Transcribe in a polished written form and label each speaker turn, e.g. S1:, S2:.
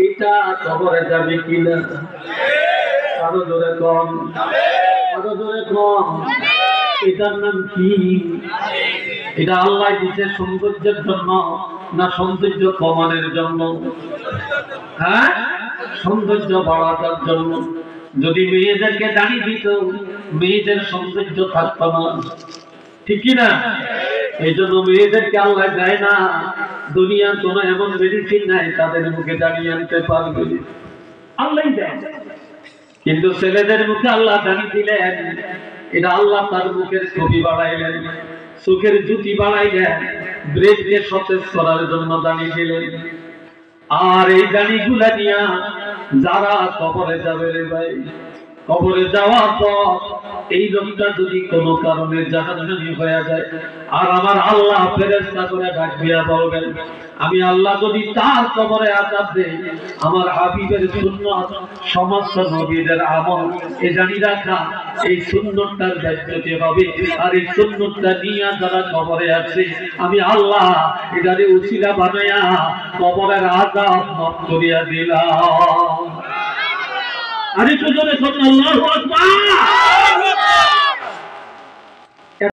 S1: এটা কবরে যাবে কিনা? আরো জোরে কম, আরো জোরে কম। এটার নাম কি? এটা আল্লাহ দিচ্ছে সৌন্দর্যের জন্য না সৌন্দর্য কমানোর জন্য? হ্যাঁ, সৌন্দর্য বাড়ানোর জন্য। যদি মেয়েদেরকে দাঁড়িয়ে দিত, মেয়েদের সৌন্দর্য থাকতো না, ঠিক কিনা? এই জন্য মেয়েদেরকে আল্লাহ দেয় না। দুনিয়ার কোন এমন মেডিসিন নাই তাদের মুখে দাঁড়িয়ে আনতে পারবে, আল্লাহ দেয়। কিন্তু ছেলেদের মুখে আল্লাহ দাঁড়িয়ে দিলেন, এটা আল্লাহ তার মুখের ছবি বাড়াইলেন, চোখের জুতি বাড়াইলেন, ব্রেনকে সতেজ করার জন্য দাঁড়িয়ে দিলেন। আর এই দাঁড়িগুলা নিয়া যারা কবরে যাবে রে ভাই, কবরে যাওয়ার পর এই লোকটা যদি কোনো কারণে জাহান্নামী হয়ে যায়, আর আমার আল্লাহ ফেরেশতা করে ডাক দিয়া বলবেন, আমি আল্লাহ যদি তার কবরে আযাব দেই, আমার হাবিবের সুন্নাত সমস্ত নবীদের আমল এ জানি রাখা, এই সুন্নতটার দায়িত্বতে হবে। আর এই সুন্নতটা নিয়ে যারা কবরে আছে, আমি আল্লাহ এটারে উসিলা বানায়া কবরের আযাব মাফ করিয়া দিলাম। আরে তো জোরে আল্লাহু আকবার।